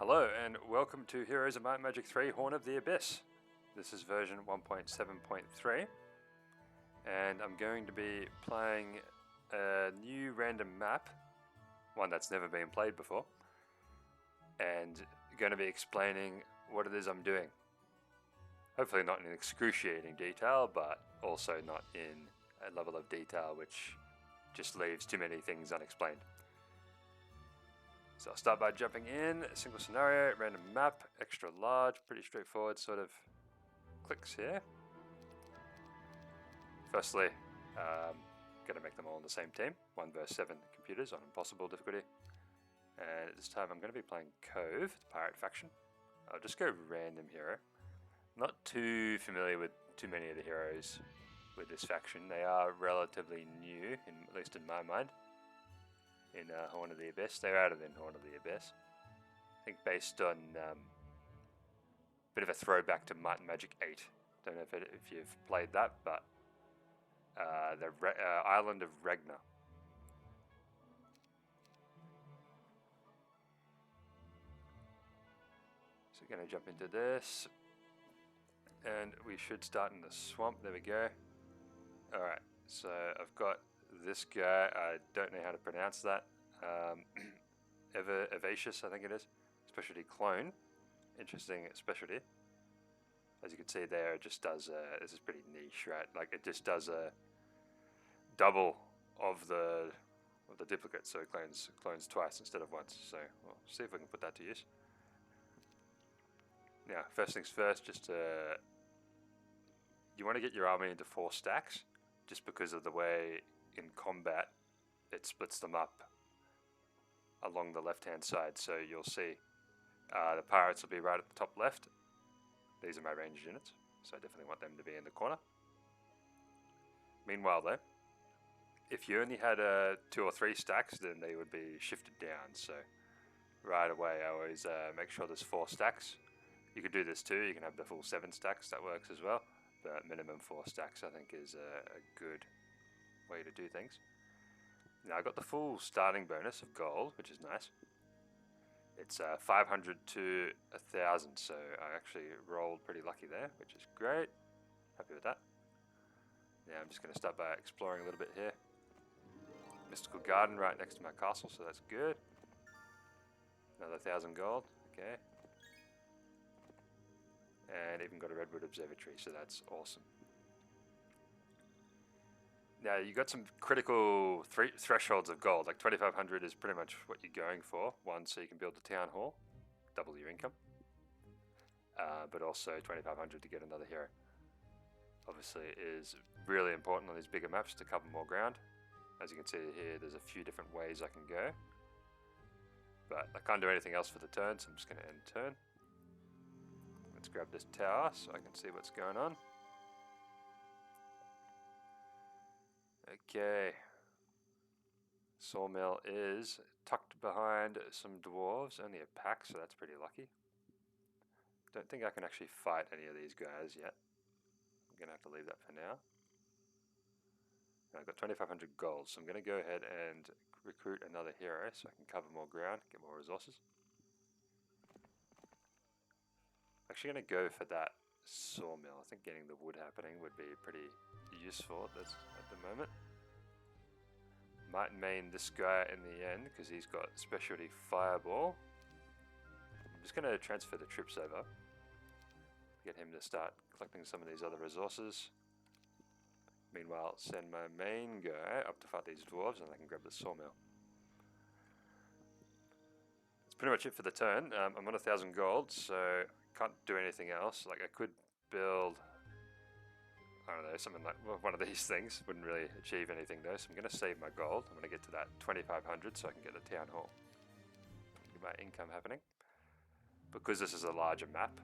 Hello and welcome to Heroes of Might and Magic 3 Horn of the Abyss. This is version 1.7.3 and I'm going to be playing a new random map, one that's never been played before, and going to be explaining what it is I'm doing. Hopefully not in excruciating detail, but also not in a level of detail which just leaves too many things unexplained. So I'll start by jumping in, a single scenario, random map, extra large, pretty straightforward sort of clicks here. Firstly, going to make them all on the same team, 1 versus 7 computers on impossible difficulty. And at this time I'm going to be playing Cove, the pirate faction. I'll just go random hero. Not too familiar with too many of the heroes with this faction. They are relatively new, at least in my mind. In Horn of the Abyss. They're out of in Horn of the Abyss. I think based on a bit of a throwback to Might and Magic 8. Don't know if you've played that, but the Island of Regna. So we're going to jump into this. And we should start in the swamp. There we go. Alright, so I've got this guy, I don't know how to pronounce that. Evacious, I think it is. Specialty clone. Interesting specialty. As you can see there, it just does, this is pretty niche, right? Like it just does a double of the duplicate, so it clones twice instead of once. So we'll see if we can put that to use. Now, first things first, you want to get your army into 4 stacks, just because of the way in combat it splits them up along the left hand side. So you'll see the pirates will be right at the top left. These are my ranged units, so I definitely want them to be in the corner. Meanwhile though, if you only had 2 or 3 stacks, then they would be shifted down. So right away I always make sure there's 4 stacks. You could do this too, you can have the full 7 stacks, that works as well. But minimum 4 stacks I think is a good way to do things. Now I got the full starting bonus of gold, which is nice. It's 500 to 1,000, so I actually rolled pretty lucky there, which is great. Happy with that. Now I'm just going to start by exploring a little bit here. Mystical garden right next to my castle, so that's good. Another 1,000 gold, okay. And even got a redwood observatory, so that's awesome. Now you got some critical thresholds of gold, like 2,500 is pretty much what you're going for. One, so you can build the town hall, double your income, but also 2,500 to get another hero. Obviously it is really important on these bigger maps to cover more ground. As you can see here, there's a few different ways I can go, but I can't do anything else for the turn, so I'm just going to end turn. Let's grab this tower so I can see what's going on. Okay. Sawmill is tucked behind some dwarves, only a pack, so that's pretty lucky. Don't think I can actually fight any of these guys yet. I'm going to have to leave that for now. I've got 2,500 gold, so I'm going to go ahead and recruit another hero so I can cover more ground, get more resources. Actually going to go for that sawmill. I think getting the wood happening would be pretty useful at the moment. Might main this guy in the end because he's got specialty fireball. I'm just going to transfer the troops over. Get him to start collecting some of these other resources. Meanwhile, send my main guy up to fight these dwarves and I can grab the sawmill. That's pretty much it for the turn. I'm on 1,000 gold, so can't do anything else. Like I could build, I don't know, something like one of these things. Wouldn't really achieve anything though, so I'm going to save my gold. I'm going to get to that 2,500 so I can get the town hall. Get my income happening. Because this is a larger map,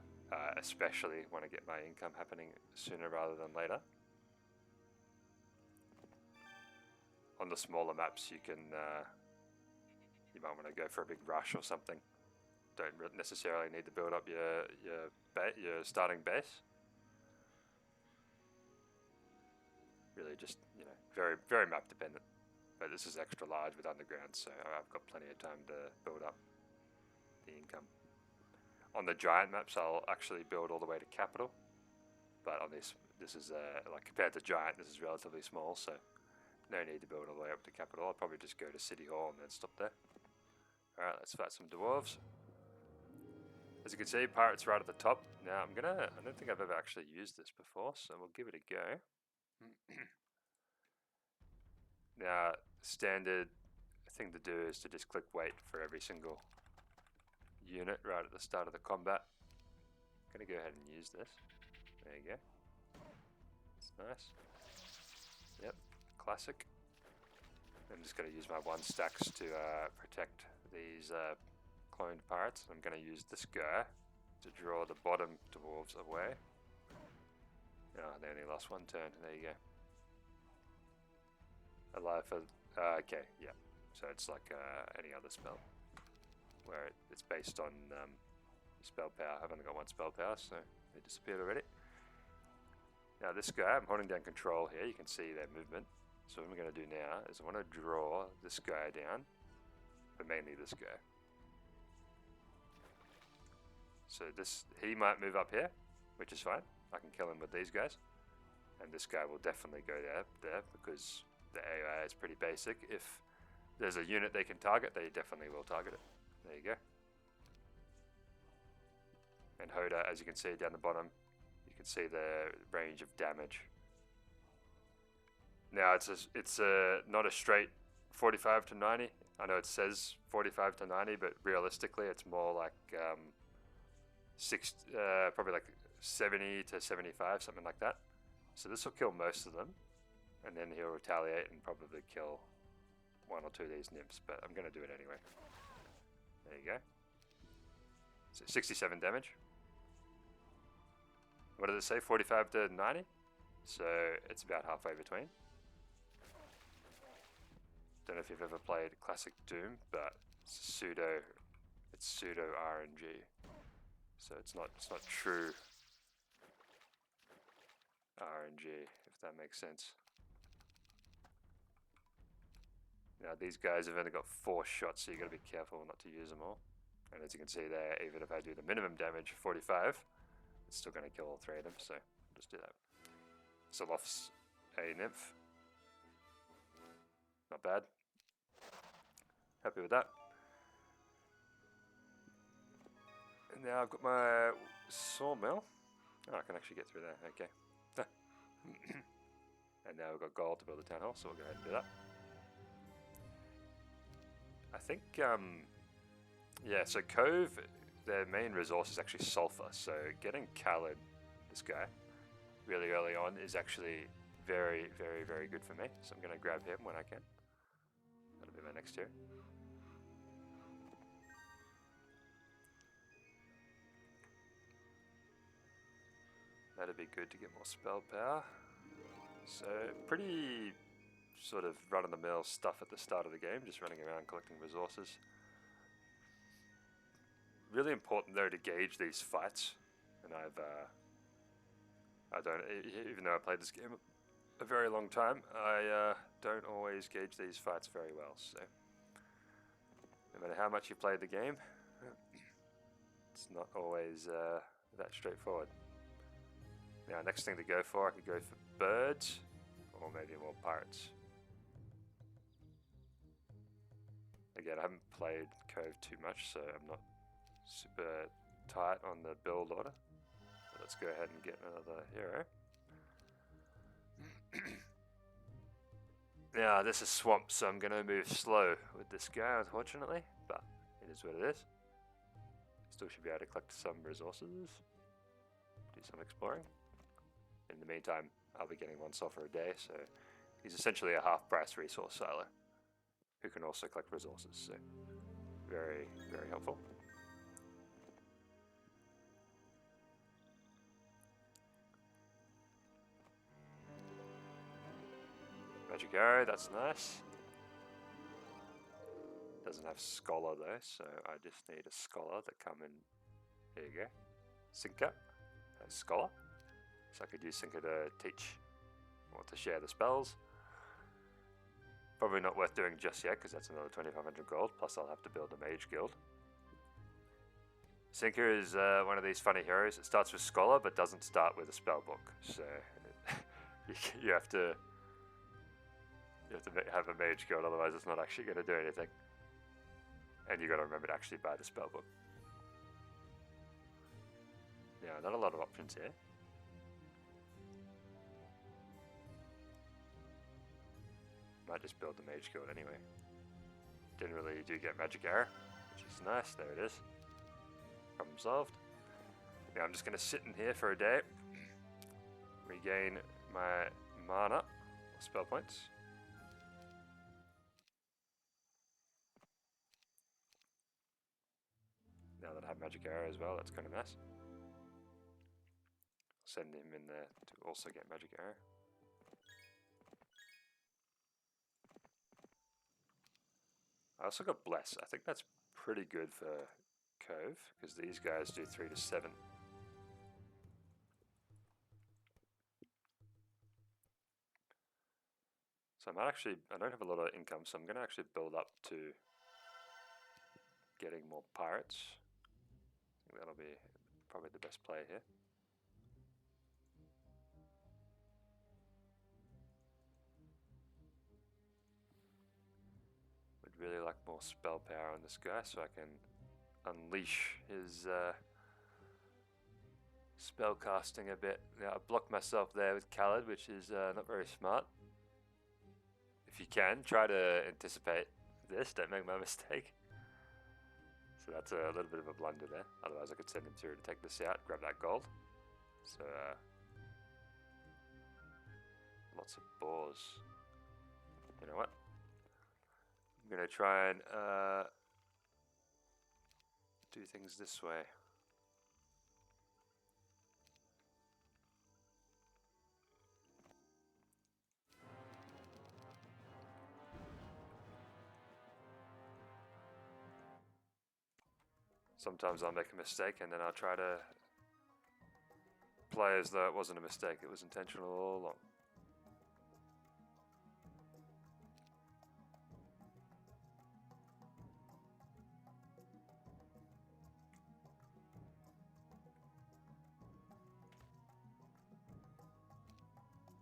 especially want to get my income happening sooner rather than later. On the smaller maps you can, you might want to go for a big rush or something. Don't necessarily need to build up your starting base. Really just, you know, very, very map dependent. But this is extra large with underground, so I've got plenty of time to build up the income. on the giant maps, I'll actually build all the way to capital. But on this is like compared to giant, this is relatively small, so no need to build all the way up to capital. I'll probably just go to City Hall and then stop there. Alright, let's fight some dwarves. As you can see, pirates right at the top. Now I don't think I've ever actually used this before, so we'll give it a go. Now, standard thing to do is to just click wait for every single unit right at the start of the combat. I'm gonna go ahead and use this. There you go. It's nice. Yep, classic. I'm just gonna use my 1 stacks to protect these cloned pirates. I'm gonna use this guy to draw the bottom dwarves away. Oh, they only lost 1 turn. There you go. Alive for okay, yeah. So it's like any other spell, where it's based on spell power. I've only got 1 spell power, so they disappeared already. Now this guy, I'm holding down control here. You can see their movement. So what I'm going to do now is I want to draw this guy down, but mainly this guy. So he might move up here, which is fine. I can kill him with these guys, and this guy will definitely go there because the AI is pretty basic. If there's a unit they can target, they definitely will target it. There you go. And HotA, as you can see down the bottom, you can see the range of damage. Now it's not a straight 45 to 90. I know it says 45 to 90, but realistically it's more like probably like 70 to 75, something like that. So this will kill most of them, and then he'll retaliate and probably kill 1 or 2 of these nymphs, but I'm going to do it anyway. There you go. So 67 damage. What does it say? 45 to 90? So it's about halfway between. Don't know if you've ever played classic Doom, but it's pseudo RNG. So it's not true RNG, if that makes sense. Now these guys have only got 4 shots, so you got to be careful not to use them all. And as you can see there, even if I do the minimum damage, 45, it's still going to kill all 3 of them, so just do that. Solof's a nymph. Not bad. Happy with that. And now I've got my sawmill. Oh, I can actually get through there, okay. And now we've got gold to build a town hall, so we'll go ahead and do that. I think, yeah, so Cove, their main resource is actually sulfur, so getting Khaled, this guy, really early on is actually very, very, very good for me. So I'm going to grab him when I can. That'll be my next tier. That'd be good to get more spell power. So pretty sort of run-of-the-mill stuff at the start of the game, just running around collecting resources. Really important though to gauge these fights, and I don't, even though I played this game a very long time, I don't always gauge these fights very well. So no matter how much you played the game, it's not always that straightforward. Now, next thing to go for, I could go for birds, or maybe more pirates. Again, I haven't played Cove too much, so I'm not super tight on the build order. But let's go ahead and get another hero. Now, this is swamp, so I'm going to move slow with this guy, unfortunately, but it is what it is. Still should be able to collect some resources, do some exploring. In the meantime, I'll be getting 1 sulfur a day, so he's essentially a half-price resource seller who can also collect resources, so very, very helpful. Magic arrow, that's nice. Doesn't have scholar though, so I just need a scholar to come in. There you go. Sinker, a scholar. So I could use Sinker to teach or to share the spells. Probably not worth doing just yet because that's another 2,500 gold, plus I'll have to build a mage guild. Sinker is one of these funny heroes. It starts with Scholar, but doesn't start with a spell book. So you have to have a mage guild, otherwise it's not actually going to do anything. And you got to remember to actually buy the spell book. Yeah, not a lot of options here. Might just build the mage guild anyway. Generally you do get magic arrow, which is nice. There it is. Problem solved. Now I'm just going to sit in here for a day, regain my mana, spell points. Now that I have magic arrow as well, that's kind of nice. Send him in there to also get magic arrow. I also got Bless. I think that's pretty good for Cove, because these guys do 3 to 7. So I don't have a lot of income, so I'm going to actually build up to getting more pirates. I think that'll be probably the best play here. Would really like more spell power on this guy so I can unleash his spell casting a bit. Now I blocked myself there with Khaled, which is not very smart. If you can, try to anticipate this, don't make my mistake. So that's a little bit of a blunder there. Otherwise I could send him through to take this out, grab that gold. So lots of boars. You know what? I'm gonna try and do things this way. Sometimes I'll make a mistake and then I'll try to play as though it wasn't a mistake, it was intentional all along.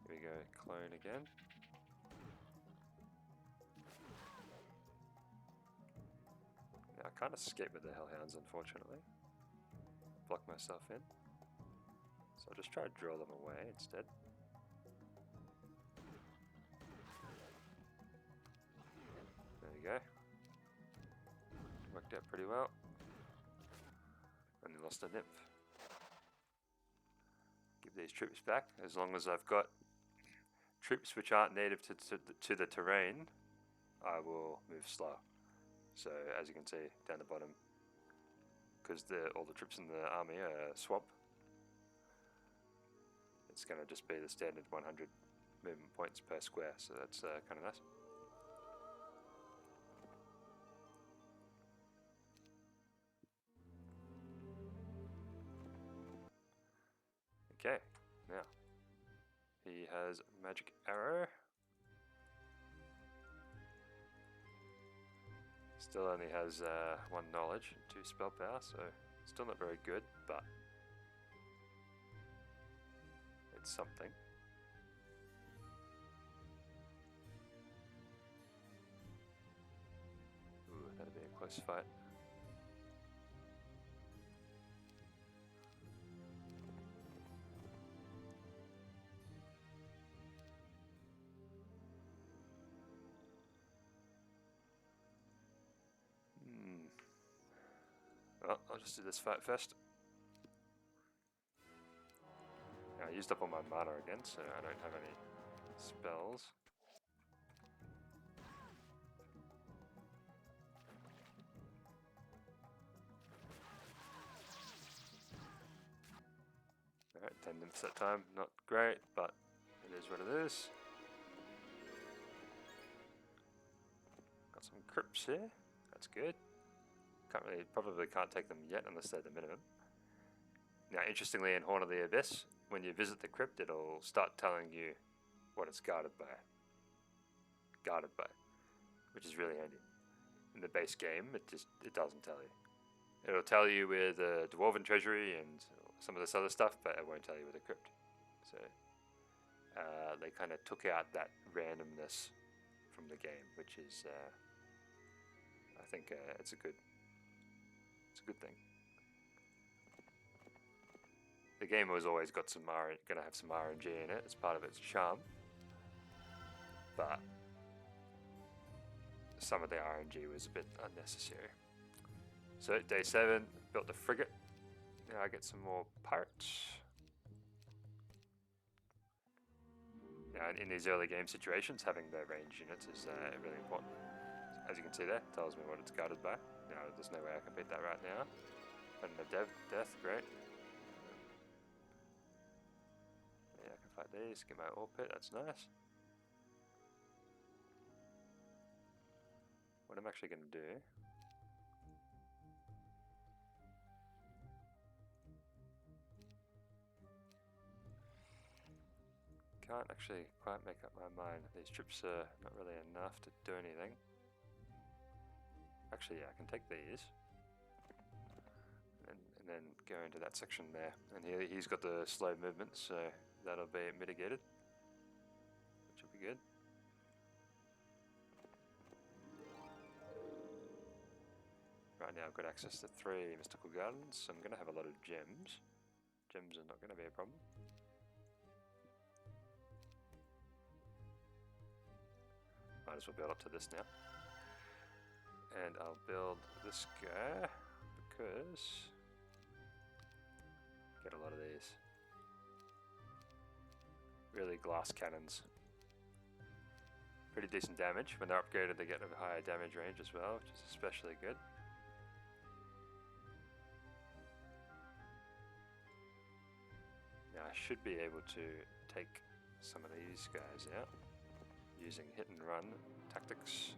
Here we go, clone again. Now I can't escape with the Hellhounds, unfortunately. Block myself in. So I'll just try to draw them away instead. There we go. Worked out pretty well. Only lost a nymph. Give these troops back. As long as I've got troops which aren't native to the terrain, I will move slow. So as you can see down the bottom, because all the troops in the army are swamp, it's going to just be the standard 100 movement points per square, so that's kind of nice. Okay, now he has magic arrow. Still only has 1 knowledge and 2 spell power, so still not very good, but it's something. Ooh, that'd be a close fight. Well, I'll just do this fight first. Now, I used up all my mana again, so I don't have any spells. Alright, 10 nymphs that time, not great, but it is what it is. Got some crypts here, that's good. Probably can't take them yet unless they're the minimum. Now, interestingly, in Horn of the Abyss, when you visit the crypt, it'll start telling you what it's guarded by, which is really handy. In the base game, it doesn't tell you. It'll tell you where the Dwarven Treasury and some of this other stuff, but it won't tell you where the crypt. So they kind of took out that randomness from the game, which is, I think, it's a good thing. The game has always got going to have some RNG in it as part of its charm, but some of the RNG was a bit unnecessary. So day 7, built the frigate. Now I get some more pirates. Now in these early game situations, having the range units is really important. As you can see there, it tells me what it's guarded by. Now there's no way I can beat that right now. But in the death, great. Yeah, I can fight these, get my ore pit, that's nice. What I'm actually going to do... Can't actually quite make up my mind. These troops are not really enough to do anything. Actually, yeah, I can take these. And then go into that section there. And he's got the slow movement, so that'll be mitigated. Which will be good. Right now I've got access to 3 mystical gardens, so I'm going to have a lot of gems. Gems are not going to be a problem. Might as well build up to this now. And I'll build this guy because get a lot of these. Really glass cannons. Pretty decent damage. When they're upgraded they get a higher damage range as well, which is especially good. Now I should be able to take some of these guys out using hit and run tactics.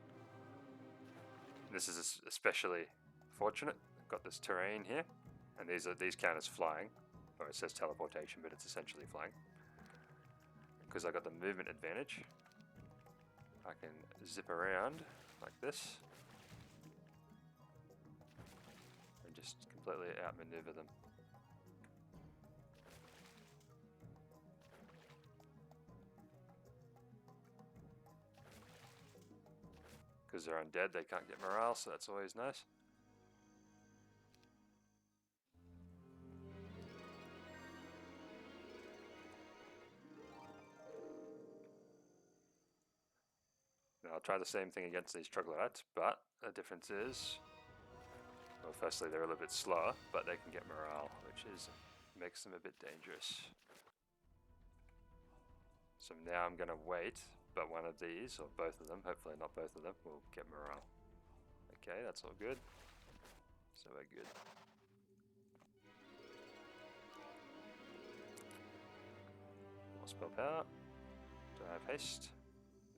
This is especially fortunate. I've got this terrain here, and these count as flying, or it says teleportation, but it's essentially flying. Because I got the movement advantage, I can zip around like this and just completely outmaneuver them. Because they're undead, they can't get morale, so that's always nice. Now I'll try the same thing against these troglodytes, but the difference is, well, firstly they're a little bit slower, but they can get morale, which makes them a bit dangerous. So now I'm going to wait, but one of these, or both of them, hopefully not both of them, will get morale. Okay, that's all good. So we're good. More spell power. Do I have haste?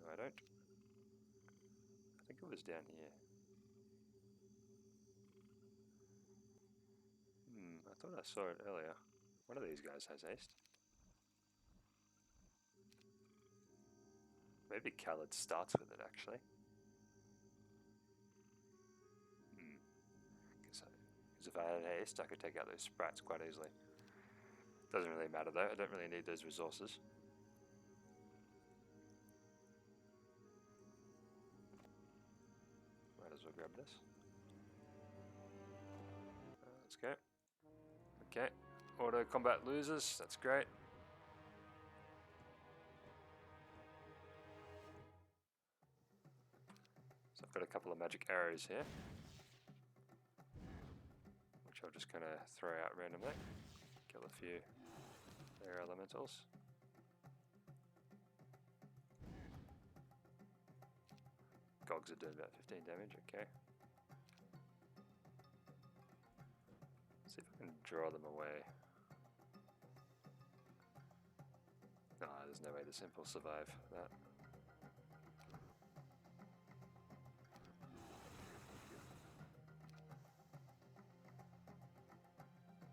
No, I don't. I think it was down here. I thought I saw it earlier. One of these guys has haste. Maybe Khaled starts with it actually. Because if I had haste, I could take out those sprites quite easily. Doesn't really matter though, I don't really need those resources. Might as well grab this. Let's go. Okay, auto combat losers, that's great. So I've got a couple of magic arrows here, which I'll just kind of throw out randomly. Kill a few air elementals. Gogs are doing about 15 damage, okay. Let's see if I can draw them away. No, there's no way this imp will survive that.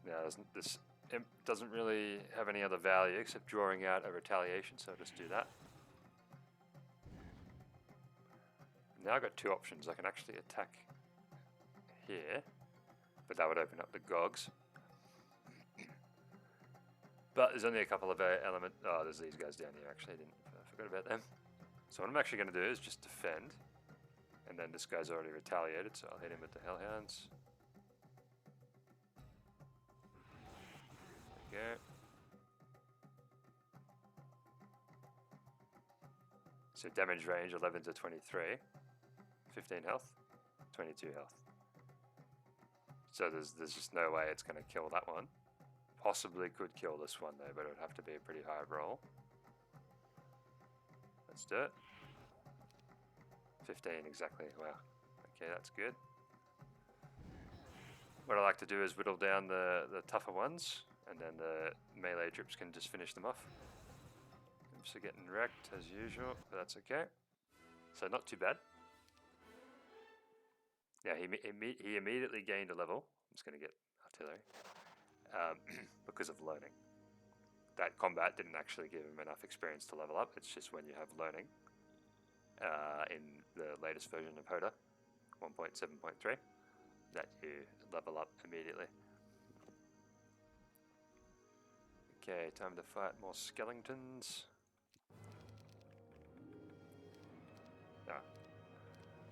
Now, this imp doesn't really have any other value except drawing out a retaliation, so I'll just do that. Now I've got 2 options. I can actually attack here, but that would open up the Gogs. But there's only a couple of oh, there's these guys down here actually, I forgot about them. So what I'm actually going to do is just defend, and then this guy's already retaliated, so I'll hit him with the Hellhounds. There we go. So damage range 11 to 23, 15 health, 22 health. So there's just no way it's going to kill that one. Possibly could kill this one though, but it would have to be a pretty high roll. Let's do it. 15 exactly, wow. Okay, that's good. What I like to do is whittle down the tougher ones, and then the melee troops can just finish them off. Imps are getting wrecked as usual, but that's okay. So not too bad. Yeah, he immediately gained a level. I'm just going to get artillery. Because of learning. That combat didn't actually give him enough experience to level up. It's just when you have learning in the latest version of HotA 1.7.3 that you level up immediately. Okay, time to fight more skeletons. Ah.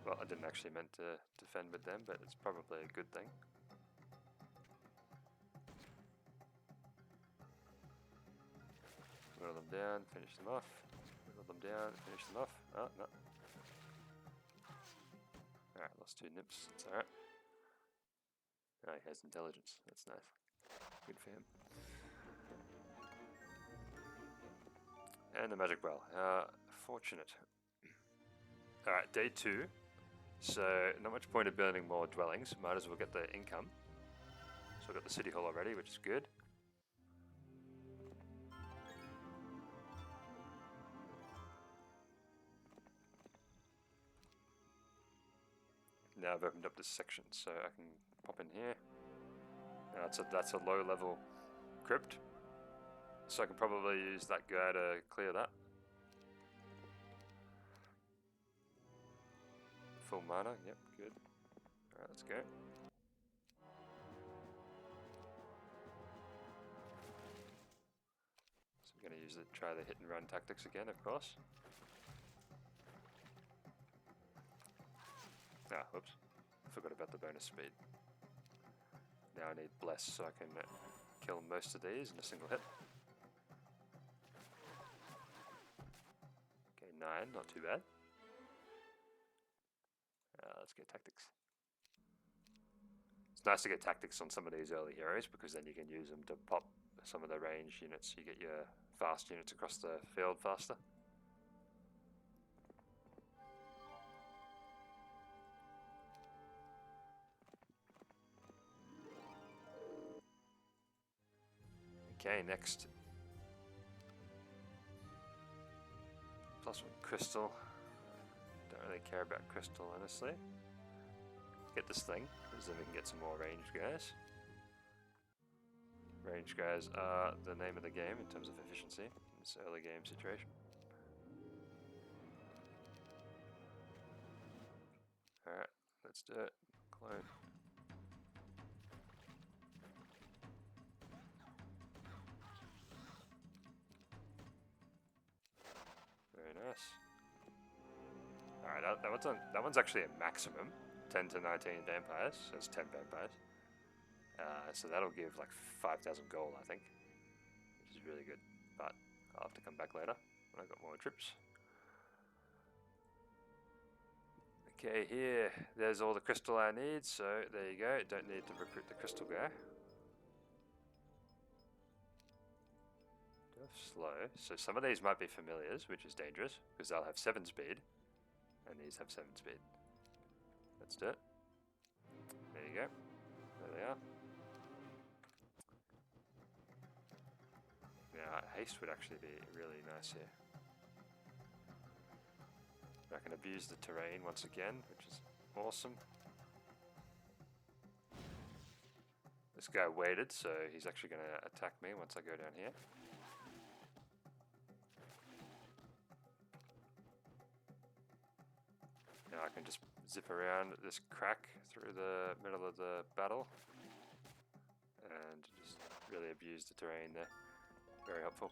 Well, I didn't actually meant to defend with them, but it's probably a good thing. Whittle them down, finish them off. Whittle them down, finish them off. Oh, no. Alright, lost 2 nips, that's alright. Oh, he has intelligence, that's nice. Good for him. And the magic bell. Fortunate. Alright, day 2. So, not much point of building more dwellings. Might as well get the income. So we've got the city hall already, which is good. Now I've opened up this section, so I can pop in here. Now that's a low level crypt, so I can probably use that guy to clear that. Full mana, yep, good. Alright, let's go. So I'm going to try the hit and run tactics again, of course. Ah, whoops. Forgot about the bonus speed. Now I need Bless so I can kill most of these in a single hit. Okay, 9, not too bad. Let's get tactics. It's nice to get tactics on some of these early heroes because then you can use them to pop some of the range units. You get your fast units across the field faster. Okay, next. +1 crystal. Don't really care about crystal, honestly. Get this thing, because then we can get some more ranged guys. Ranged guys are the name of the game in terms of efficiency in this early game situation. Alright, let's do it. Clone. Very nice. Alright, that one's actually a maximum. 10 to 19 vampires, so it's 10 vampires. So that'll give like 5,000 gold, I think, which is really good. But I'll have to come back later when I've got more trips. Okay, here, there's all the crystal I need, so there you go. Don't need to recruit the crystal guy. Slow, so some of these might be familiars, which is dangerous, because they'll have 7 speed, and these have 7 speed. Let's do it. There you go. There they are. Now, haste would actually be really nice here. I can abuse the terrain once again, which is awesome. This guy waited, so he's actually going to attack me once I go down here. Now I can just zip around this crack through the middle of the battle abused the terrain there. Very helpful.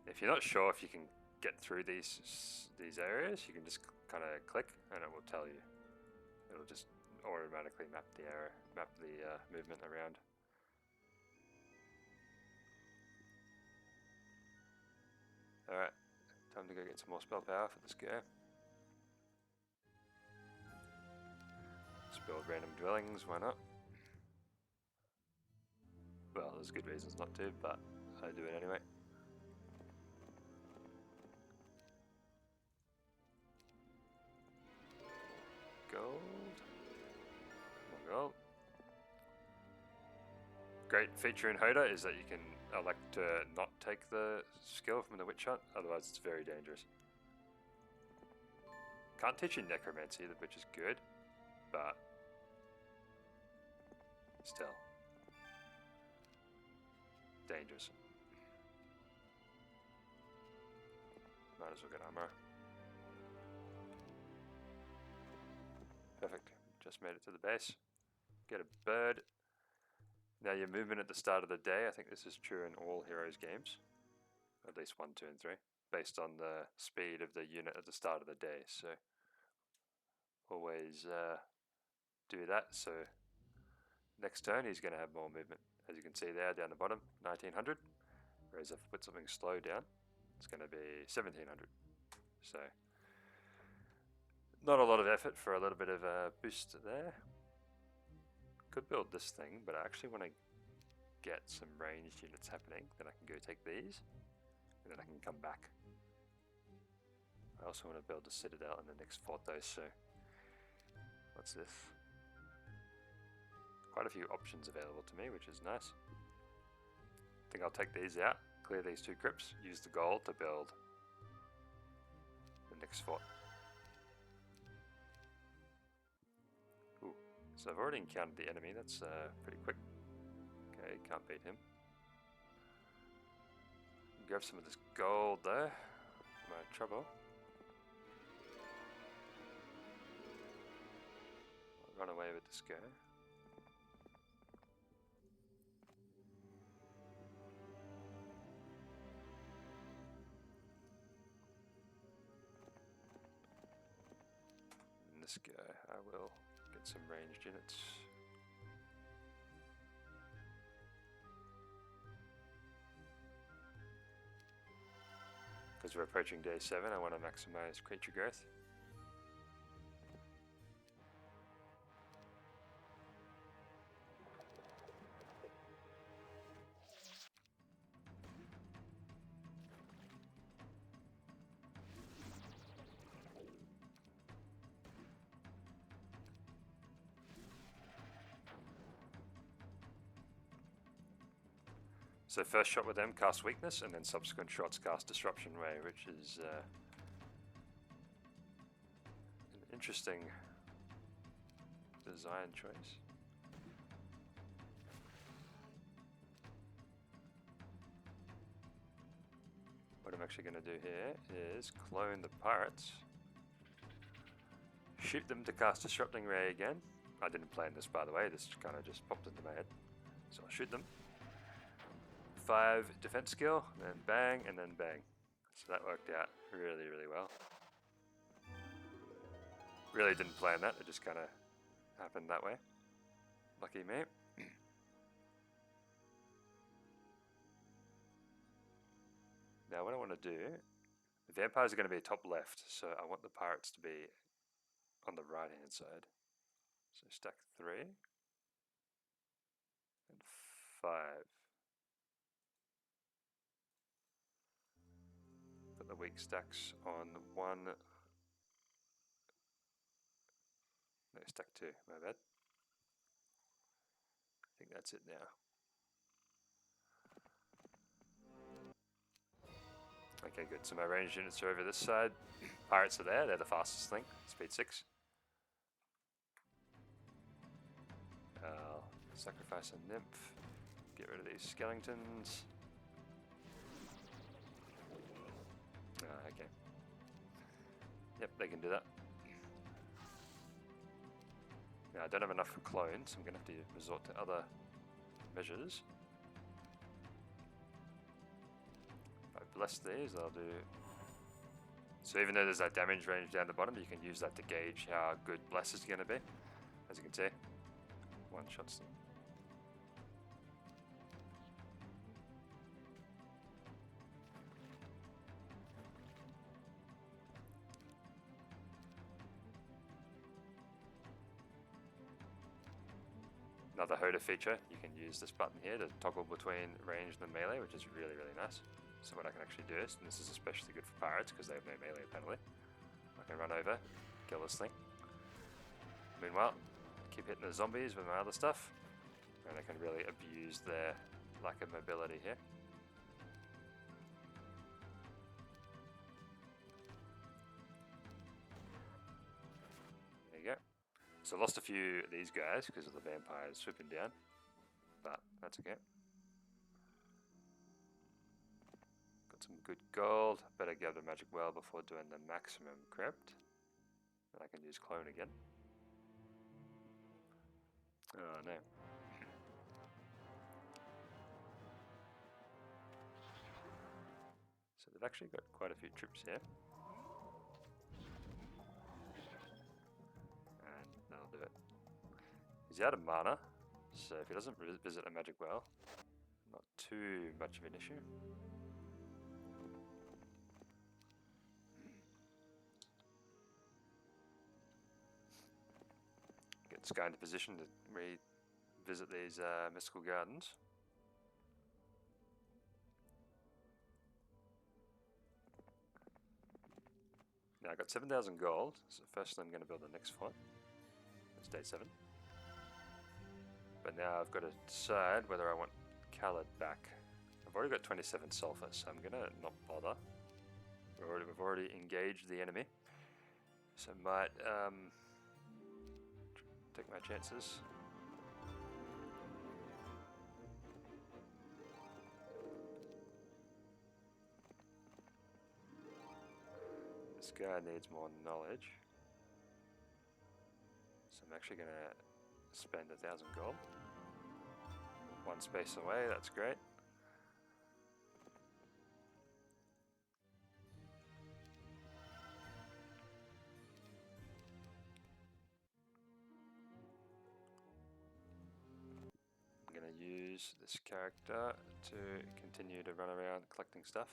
If you're not sure if you can get through these areas, you can just kind of click and it will tell you. It'll just automatically map the movement around. Alright, time to go get some more spell power for this guy. Let's build random dwellings, why not? Well, there's good reasons not to, but I do it anyway. Gold. More gold. Great feature in HotA is that you can elect to not take the skill from the witch hunt, otherwise it's very dangerous. Can't teach you necromancy, which is good, but still dangerous. Might as well get armor. Perfect. Just made it to the base. Get a bird. Now your movement at the start of the day, I think this is true in all Heroes games. At least 1, 2, and 3. Based on the speed of the unit at the start of the day. So always do that. So next turn he's going to have more movement. As you can see there down the bottom, 1900. Whereas if I put something slow down, it's going to be 1700. So not a lot of effort for a little bit of a boost there. Could build this thing, but I actually want to get some ranged units happening. Then I can go take these, and then I can come back. I also want to build a citadel in the next fort though, so what's this? Quite a few options available to me, which is nice. I think I'll take these out, clear these 2 crypts, use the gold to build the next fort. Ooh, so I've already encountered the enemy, that's pretty quick. Okay, can't beat him. Grab some of this gold though, my trouble. I'll run away with this guy. And this guy, I will get some ranged units. Because we're approaching day 7, I want to maximize creature growth. So first shot with them, cast weakness, and then subsequent shots cast disruption ray, which is an interesting design choice. What I'm actually going to do here is clone the pirates, shoot them to cast disrupting ray again. I didn't plan this, by the way, this kind of just popped into my head. So I'll shoot them. 5 defense skill, then bang, and then bang. So that worked out really, really well. Really didn't plan that, it just kind of happened that way. Lucky me. Now what I want to do, the vampires are going to be top left, so I want the pirates to be on the right hand side. So stack 3 and 5. Put the weak stacks on 1. No, stack 2, my bad. I think that's it now. Okay, good. So my ranged units are over this side. Pirates are there, they're the fastest thing, speed 6. I'll sacrifice a nymph, get rid of these skeletons. Okay. Yep, they can do that. Now, I don't have enough for clones, so I'm going to have to resort to other measures. If I bless these, I'll do... So even though there's that damage range down the bottom, you can use that to gauge how good bless is going to be. As you can see, one shots them. Another HotA feature, you can use this button here to toggle between ranged and melee, which is really, really nice. So what I can actually do is, and this is especially good for pirates because they have no melee apparently, I can run over, kill this thing. Meanwhile, keep hitting the zombies with my other stuff, and I can really abuse their lack of mobility here. There you go. So I lost a few of these guys because of the vampires swooping down, but that's okay. Got some good gold. Better get a magic well before doing the maximum crypt. And I can use clone again. Oh no. So they've actually got quite a few troops here. And that'll do it. He's out of mana, so if he doesn't visit a magic well, not too much of an issue. Get this guy into position to revisit these mystical gardens. Now I got 7,000 gold, so firstly I'm going to build the next fort. It's day 7. But now I've got to decide whether I want Khaled back. I've already got 27 sulfur, so I'm going to not bother. We've already engaged the enemy, so I might take my chances. This guy needs more knowledge, so I'm actually going to spend 1,000 gold. One space away, that's great. I'm going to use this character to continue to run around collecting stuff.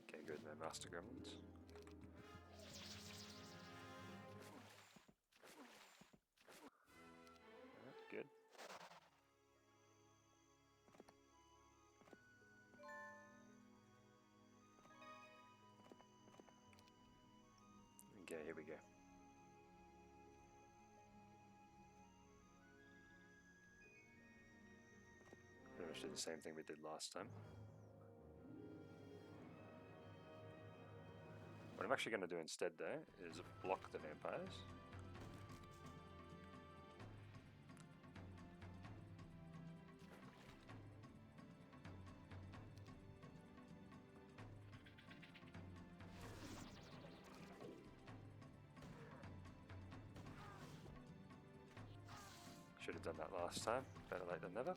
Okay, good, no master gremlins. Alright, good. Okay, here we go. Pretty much do the same thing we did last time. What I'm actually going to do instead though is block the vampires. Should have done that last time, better late than never.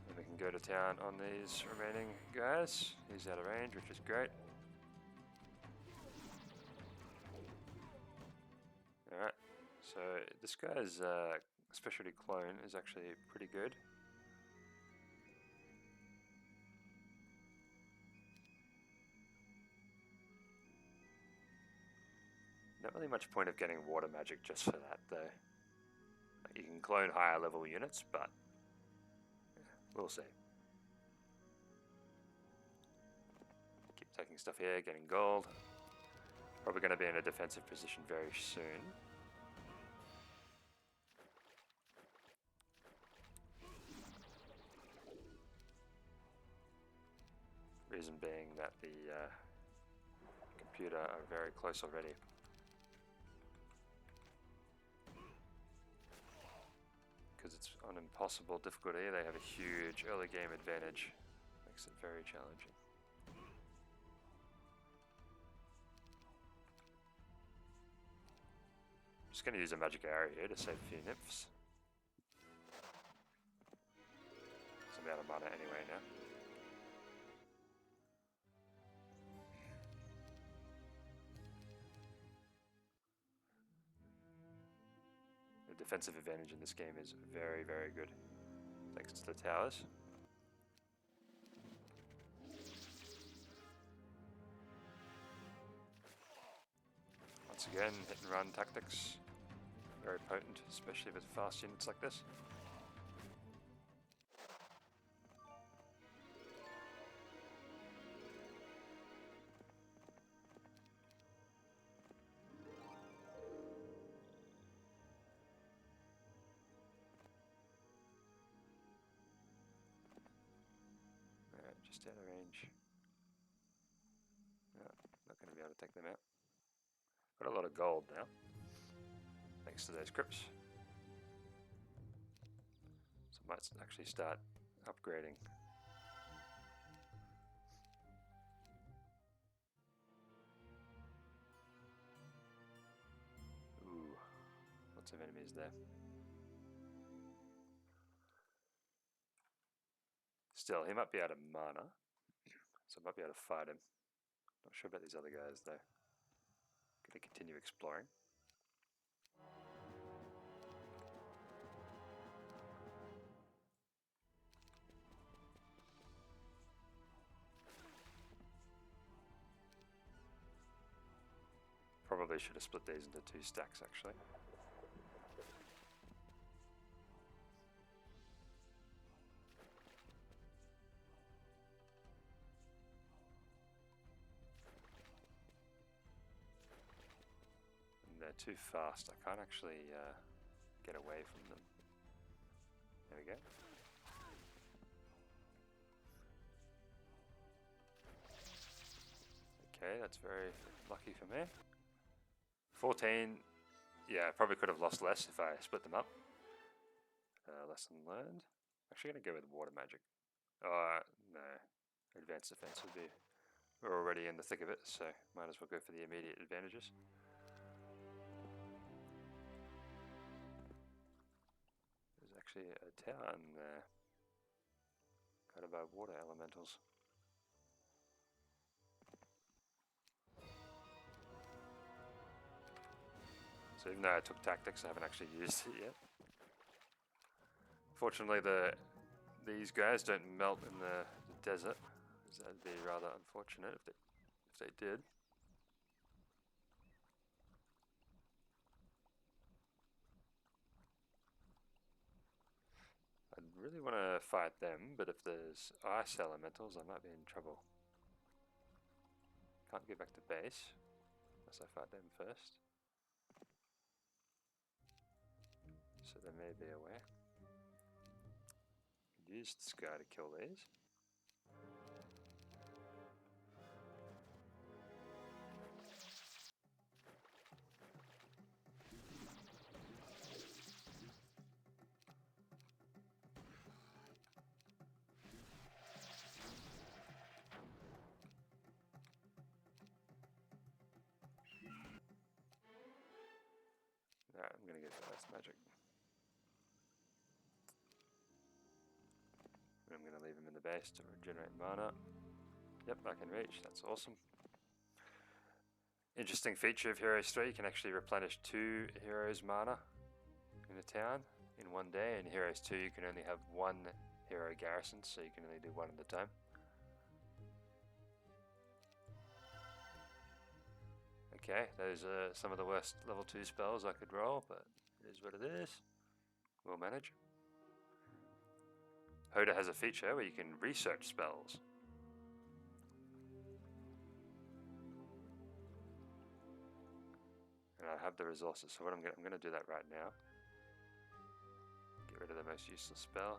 And we can go to town on these remaining guys. He's out of range, which is great. Alright, so this guy's specialty clone is actually pretty good. Not really much point of getting water magic just for that though. You can clone higher level units, but yeah, we'll see. Keep taking stuff here, getting gold. Probably going to be in a defensive position very soon. Reason being that the computer are very close already. because it's on impossible difficulty, they have a huge early game advantage. Makes it very challenging. Just going to use a magic arrow here to save a few nymphs. So I'm out of mana anyway now. The defensive advantage in this game is very, very good, thanks to the towers. Once again, hit and run tactics. Very potent, especially with fast units like this. Alright, just out of range. No, not going to be able to take them out. Got a lot of gold now, thanks to those crypts. So I might actually start upgrading. Ooh, lots of enemies there. Still, he might be out of mana, so I might be able to fight him. Not sure about these other guys though. Gonna continue exploring. Probably should have split these into 2 stacks actually. And they're too fast. I can't actually get away from them. There we go. Okay, that's very lucky for me. 14, yeah, I probably could have lost less if I split them up. Lesson learned. Actually going to go with water magic. No, advanced defense would be... We're already in the thick of it, so might as well go for the immediate advantages. There's actually a town there, guarded by water elementals. So even though I took tactics, I haven't actually used it yet. Fortunately, these guys don't melt in the desert, because that'd be rather unfortunate if they did. I'd really want to fight them, but if there's ice elementals, I might be in trouble. Can't get back to base unless I fight them first. So there may be a way. Could use this guy to kill these. Alright, I'm gonna get ice magic. I'm going to leave him in the base to regenerate mana. Yep, I can reach, that's awesome. Interesting feature of Heroes 3, you can actually replenish 2 heroes' mana in a town in one day. In Heroes 2 you can only have 1 hero garrison, so you can only do 1 at a time. Okay, those are some of the worst level 2 spells I could roll, but it is what it is. We'll manage. HotA has a feature where you can research spells. And I have the resources, so what I'm going to do that right now. Get rid of the most useless spell.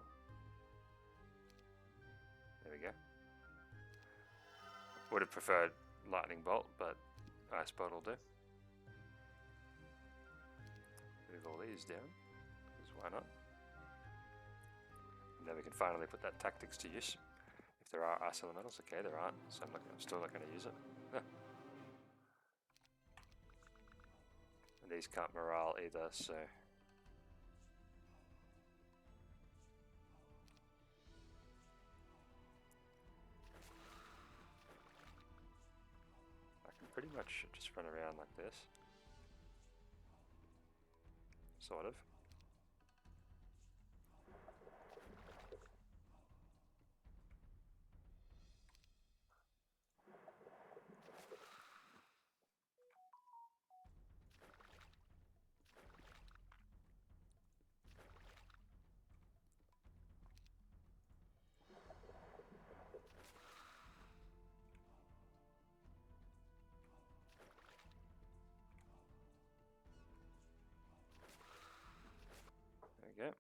There we go. Would have preferred lightning bolt, but ice bolt will do. Move all these down, because why not? Now we can finally put that tactics to use. If there are ice elementals, okay, there aren't, so I'm still not going to use it. And these can't morale either, so... I can pretty much just run around like this. Sort of. There we go.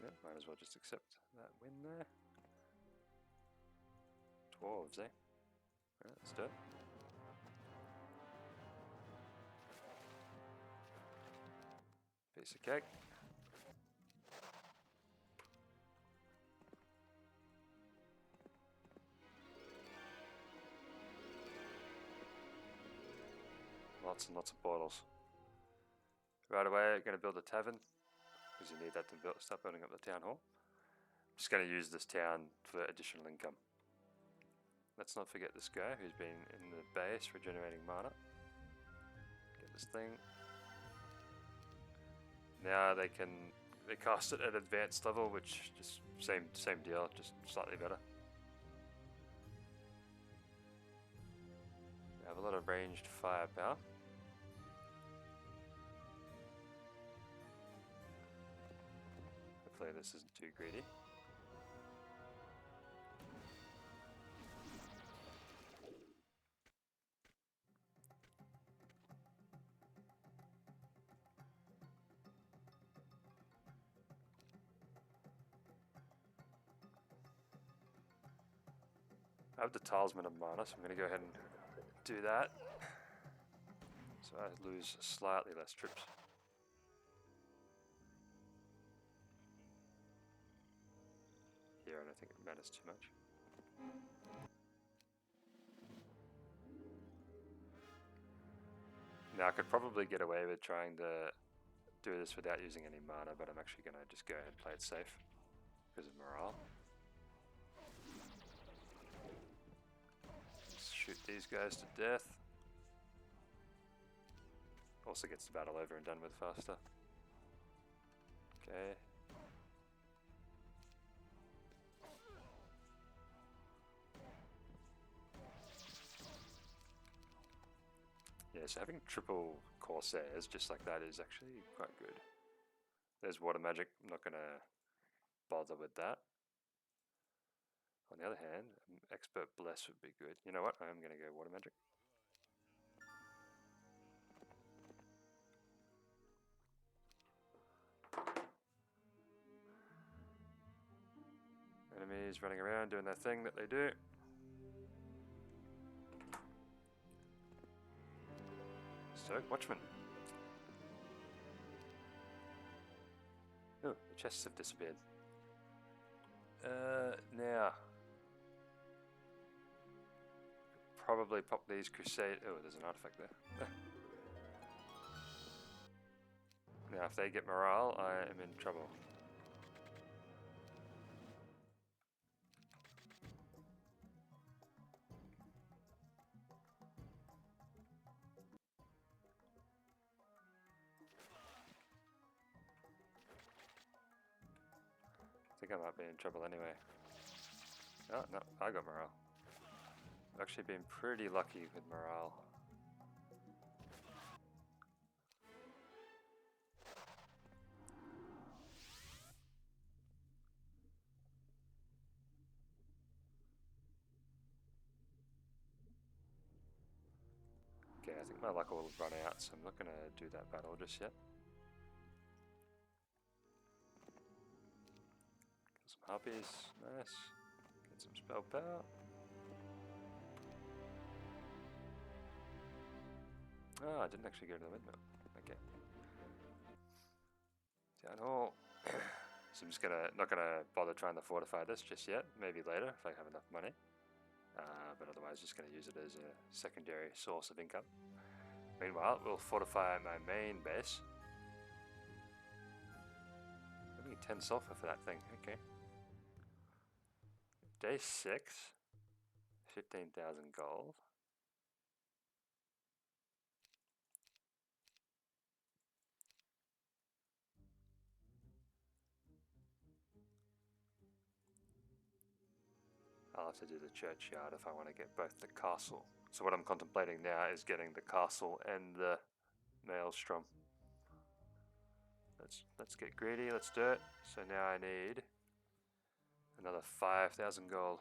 Yeah, might as well just accept that win there. 12s, eh? Right, let's do it. Piece of cake. Lots and lots of portals. Right away, going to build a tavern, because you need that to start building up the town hall. Just going to use this town for additional income. Let's not forget this guy who's been in the base regenerating mana. Get this thing. Now they cast it at advanced level, which just same deal, just slightly better. They have a lot of ranged firepower. Hopefully this isn't too greedy. I have the Talisman of Mana, so I'm going to go ahead and do that. So I lose slightly less troops. Here, I don't think it matters too much. Now I could probably get away with trying to do this without using any mana, but I'm actually going to just go ahead and play it safe because of morale. Shoot these guys to death. Also gets the battle over and done with faster. Okay. Yeah, so having triple Corsairs just like that is actually quite good. There's water magic, I'm not going to bother with that. On the other hand, expert bless would be good. You know what? I'm going to go water magic. Enemies running around doing their thing that they do. So, Watchman. Oh, the chests have disappeared. Now. Probably pop these crusade. Oh, there's an artifact there. Now, if they get morale, I am in trouble. I think I might be in trouble anyway. Oh, no, I got morale. I've actually been pretty lucky with morale. Okay, I think my luck will run out, so I'm not going to do that battle just yet. Get some harpies, nice. Get some spell power. Oh, I didn't actually go to the windmill. Okay. Town hall. So I'm just not gonna bother trying to fortify this just yet. Maybe later if I have enough money. But otherwise, just gonna use it as a secondary source of income. Meanwhile, we'll fortify my main base. I need 10 sulfur for that thing. Okay. Day 6. 15,000 gold. I'll have to do the churchyard if I want to get both the castle. So what I'm contemplating now is getting the castle and the maelstrom. Let's get greedy, let's do it. So now I need another 5,000 gold.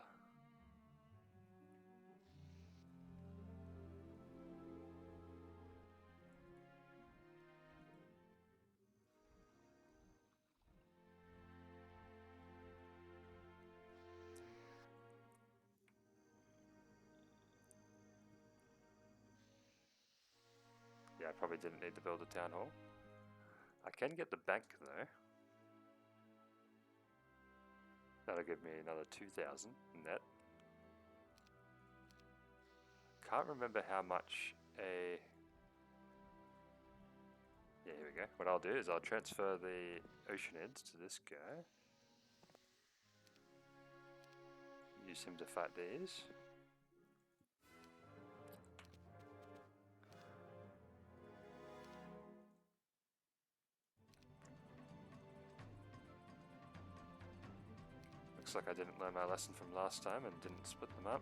Yeah, I probably didn't need to build a town hall. I can get the bank though. That'll give me another 2,000 net. Can't remember how much a... Yeah, here we go. What I'll do is I'll transfer the Oceanids to this guy. Use him to fight these. Looks like I didn't learn my lesson from last time and didn't split them up.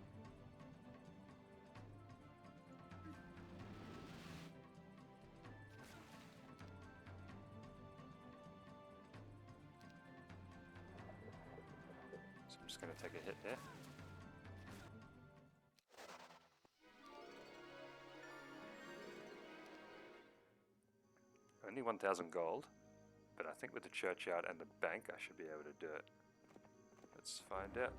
So I'm just going to take a hit here. Only 1,000 gold, but I think with the churchyard and the bank I should be able to do it. Let's find out.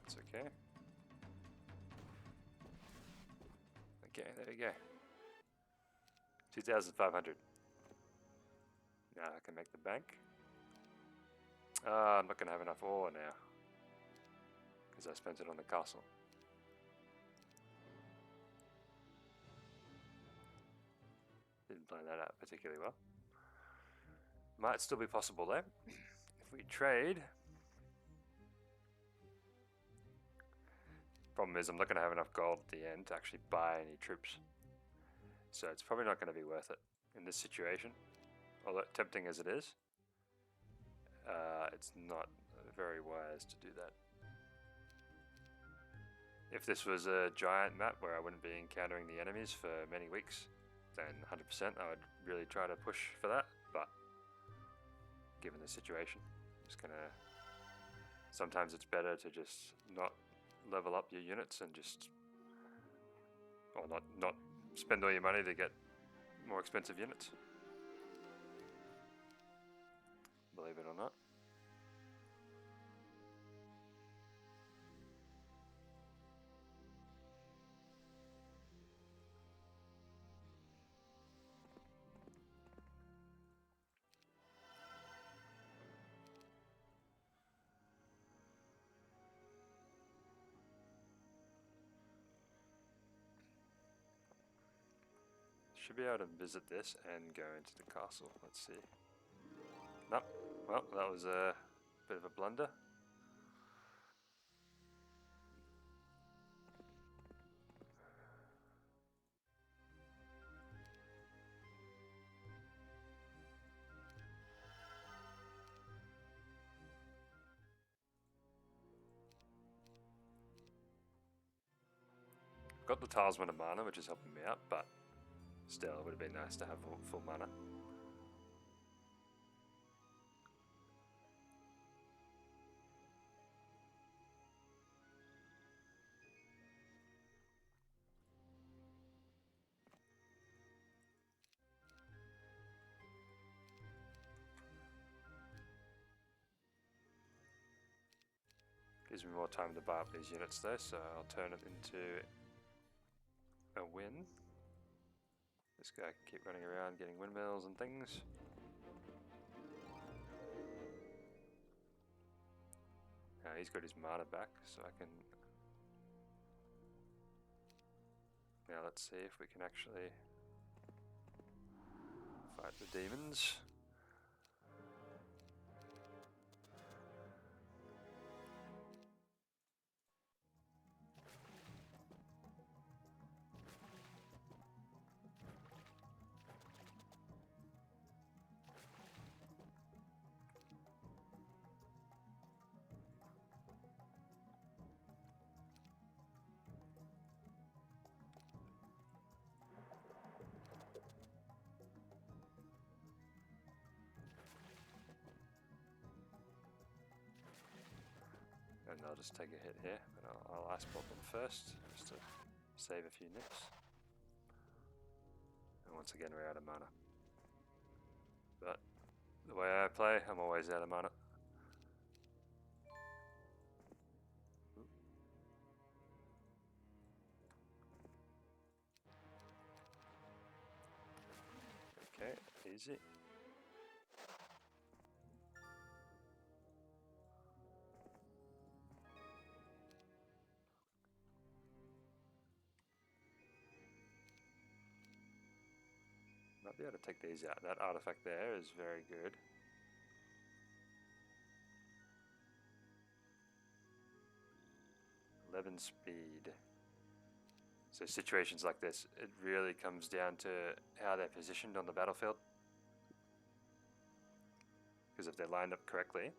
That's okay. Okay, there you go. 2,500. Now I can make the bank. I'm not going to have enough ore now because I spent it on the castle. Didn't plan that out particularly well. Might still be possible though. If we trade. Problem is I'm not going to have enough gold at the end to actually buy any troops. So it's probably not going to be worth it in this situation. Although tempting as it is, it's not very wise to do that. If this was a giant map where I wouldn't be encountering the enemies for many weeks, then 100% I would really try to push for that. But given the situation, I'm just gonna... Sometimes it's better to just not level up your units and just... Or not spend all your money to get more expensive units. Believe it or not. Should be able to visit this and go into the castle. Let's see. Nope. Well, that was a bit of a blunder. got the Talisman of Mana, which is helping me out, but still, it would have been nice to have full mana. Gives me more time to buy up these units though, so I'll turn it into a win. This guy can keep running around getting windmills and things. Now he's got his mana back, so I can... Now let's see if we can actually fight the demons. And I'll just take a hit here, but I'll ice block them first, just to save a few nips. And once again we're out of mana. But the way I play, I'm always out of mana. Okay, easy. Might be able to take these out. That artifact there is very good. (11) speed. So situations like this, it really comes down to how they're positioned on the battlefield. Because if they're lined up correctly,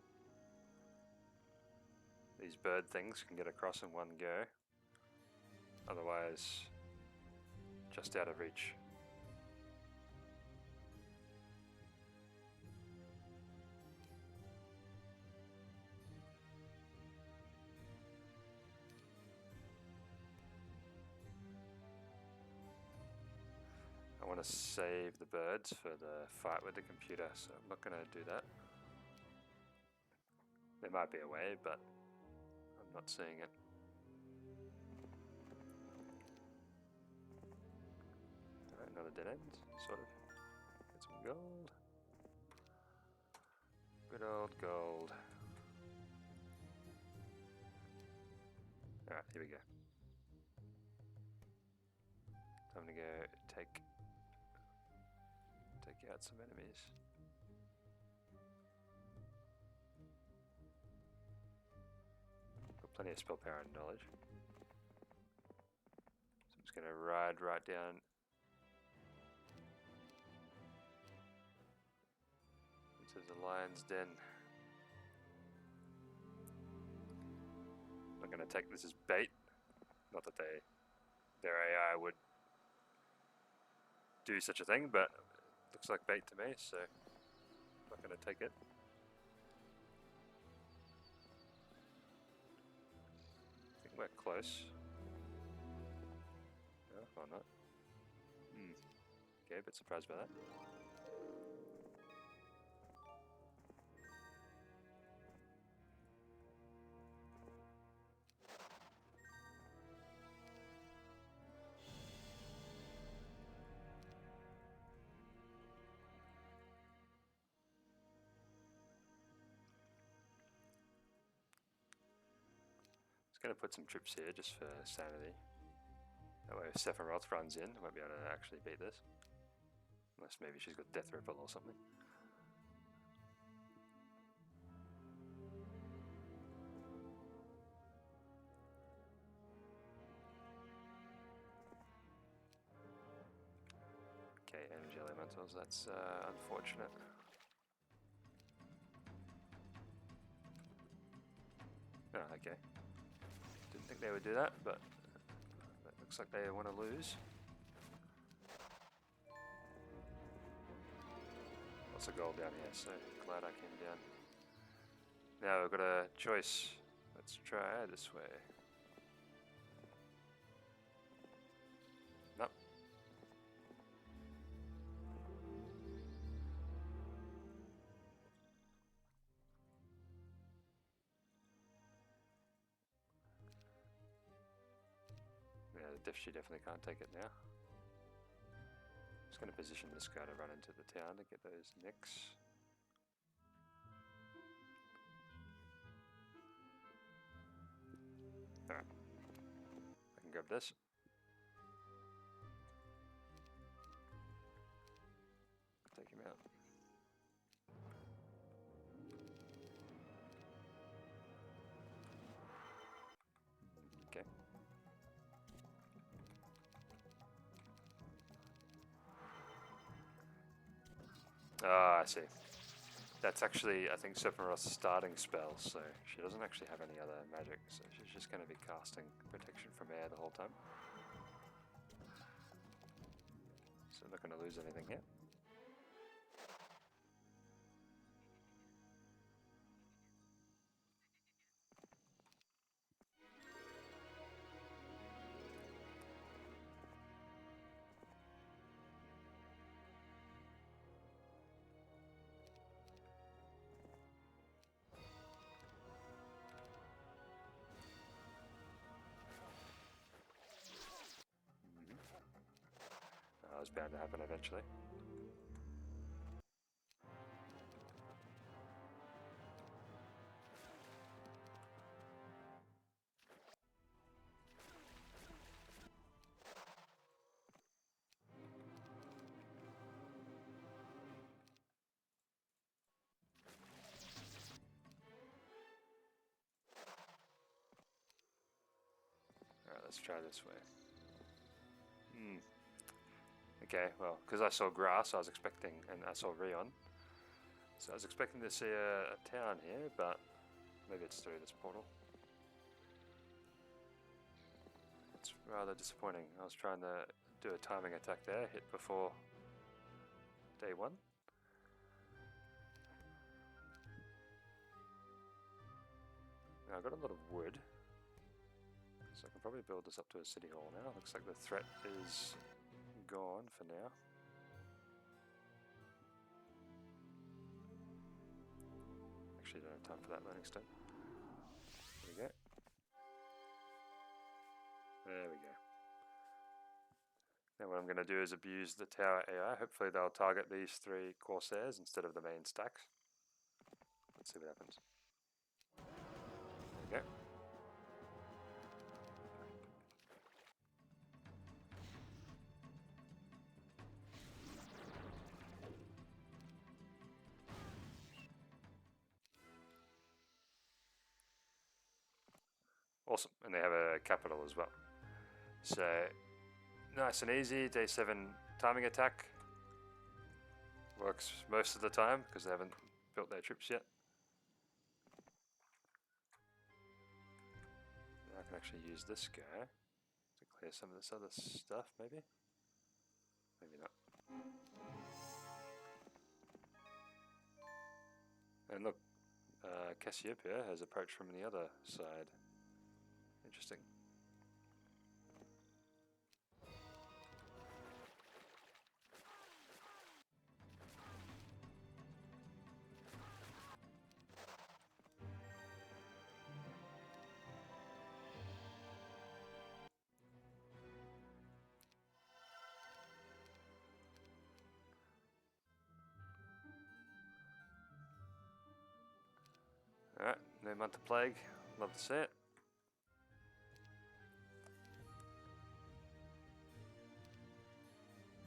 these bird things can get across in one go. Otherwise, just out of reach. I want to save the birds for the fight with the computer, so I'm not going to do that. There might be a way, but I'm not seeing it. Alright, another dead end, sort of. Get some gold. Good old gold. Alright, here we go. Time to go take out some enemies. Got plenty of spell power and knowledge. So I'm just going to ride right down into the lion's den. I'm not going to take this as bait. Not that their AI would do such a thing, but it looks like bait to me, so I'm not going to take it. I think we're close. No, or not. Okay, a bit surprised by that. Going to put some troops here just for sanity. That way if Sephiroth runs in, I won't be able to actually beat this. Unless maybe she's got Death Ripple or something. Okay, energy elementals, that's unfortunate. Oh, okay. Didn't think they would do that, but Looks like they want to lose. Lots of gold down here, so glad I came down. Now we've got a choice. Let's try this way. Nope. Yeah, she definitely can't take it now. Just going to position this guy to run into the town to get those nicks. Alright. I can grab this. Take him out. Okay. Ah, I see. That's actually, I think, Sephiroth's starting spell, so she doesn't actually have any other magic, so she's just going to be casting protection from air the whole time. So I'm not going to lose anything here. That was bound to happen eventually. Alright, let's try this way. Okay, well, because I saw grass, I was expecting, and I saw Rion, so I was expecting to see a town here, but maybe it's through this portal. It's rather disappointing. I was trying to do a timing attack there, hit before day 1. Now I've got a lot of wood, so I can probably build this up to a city hall now. Looks like the threat is gone for now. Actually don't have time for that learning stone. There we go. There we go. Now what I'm going to do is abuse the tower AI. Hopefully they'll target these 3 Corsairs instead of the main stacks. Let's see what happens. There we go. Awesome, and they have a capital as well. So, nice and easy, day 7 timing attack. Works most of the time because they haven't built their troops yet. Now I can actually use this guy to clear some of this other stuff, maybe? Maybe not. And look, Cassiopeia has approached from the other side. Interesting. Alright, no month of plague. Love to see it.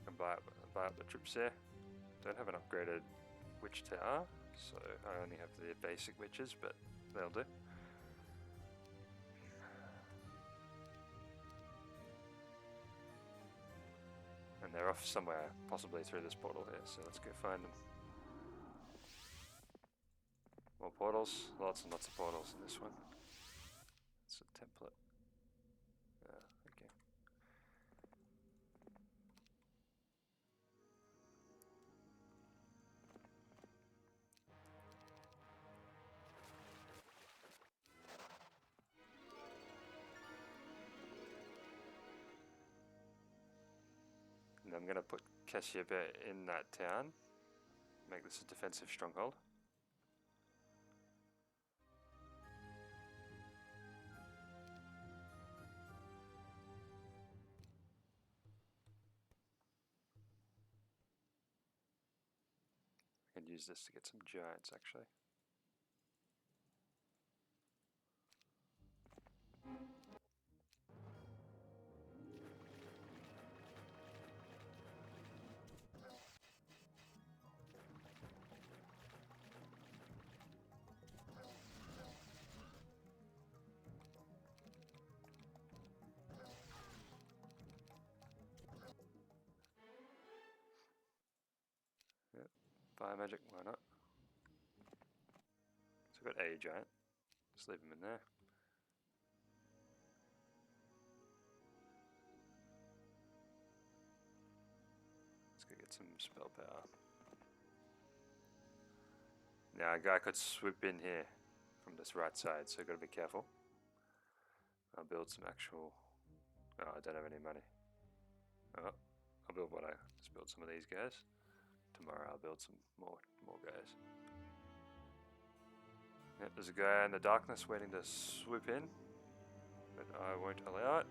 And buy up the troops there. Don't have an upgraded witch tower, so I only have the basic witches, but they'll do. And they're off somewhere, possibly through this portal here, so let's go find them. More portals, lots and lots of portals in this one. It's a template. Okay. I'm going to put Cassiopeia in that town. Make this a defensive stronghold. I can use this to get some giants actually. Yep. Fire magic, why not? So I've got a giant. Just leave him in there. Let's go get some spell power. Now a guy could swoop in here from this right side, so I've got to be careful. I'll build some actual... Oh, I don't have any money. Oh, I'll build what I... Just build some of these guys. Tomorrow I'll build some more guys. Yep, there's a guy in the darkness waiting to swoop in, but I won't allow it.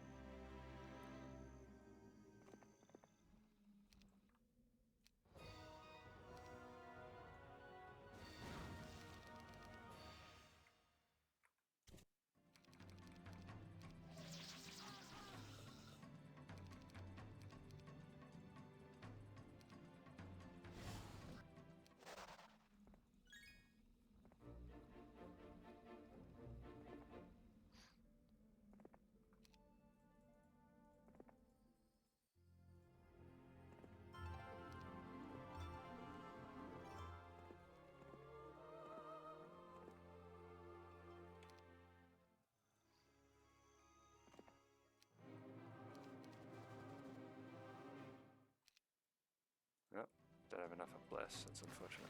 Nope, don't have enough of bless, that's unfortunate.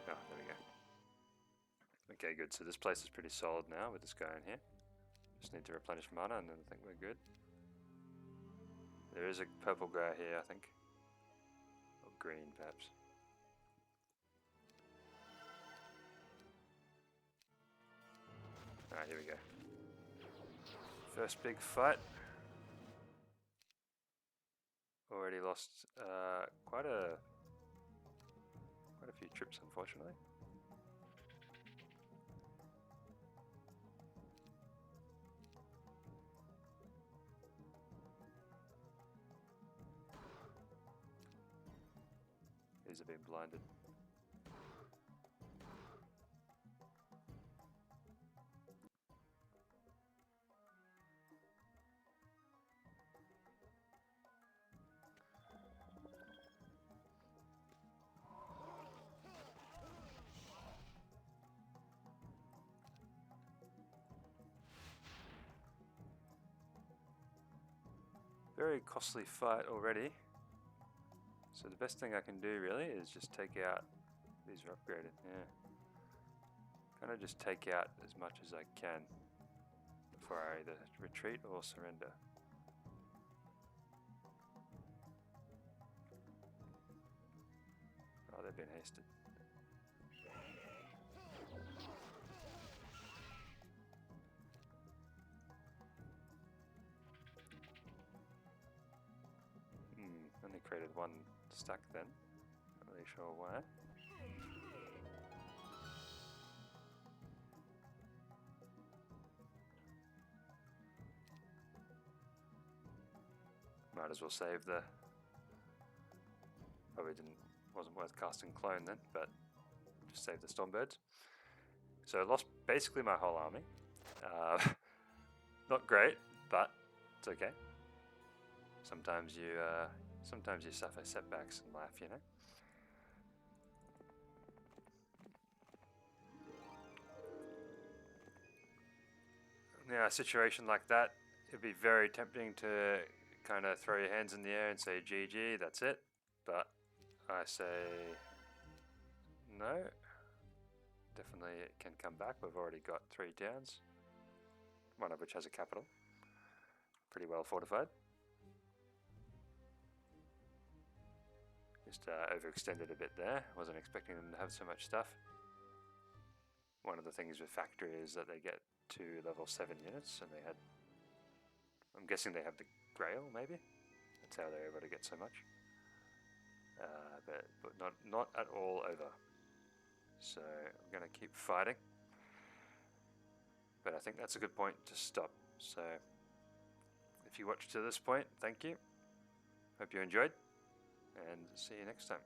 Oh, there we go. Okay, good, so this place is pretty solid now with this guy in here. Just need to replenish mana and then I think we're good. There is a purple guy here, I think. Or green, perhaps. Alright, here we go. First big fight. Already lost quite a few troops, unfortunately. These have been blinded. Very costly fight already. So the best thing I can do really is just take out, these are upgraded, yeah. Kind of just take out as much as I can before I either retreat or surrender. Oh, they've been hasted. Only created one stack then. Not really sure why. Might as well save the... Probably wasn't worth casting clone then, but just save the Stormbirds. So I lost basically my whole army. Not great, but it's okay. Sometimes you suffer setbacks in life, you know. Now, a situation like that, it'd be very tempting to kind of throw your hands in the air and say GG, that's it. But I say no. Definitely it can come back. We've already got 3 towns, one of which has a capital. Pretty well fortified. Just overextended a bit there. Wasn't expecting them to have so much stuff. One of the things with factory is that they get to level 7 units, and they had, I'm guessing they have the Grail, maybe? That's how they're able to get so much. But not at all over. So I'm going to keep fighting. But I think that's a good point to stop. So if you watched to this point, thank you. Hope you enjoyed, and see you next time.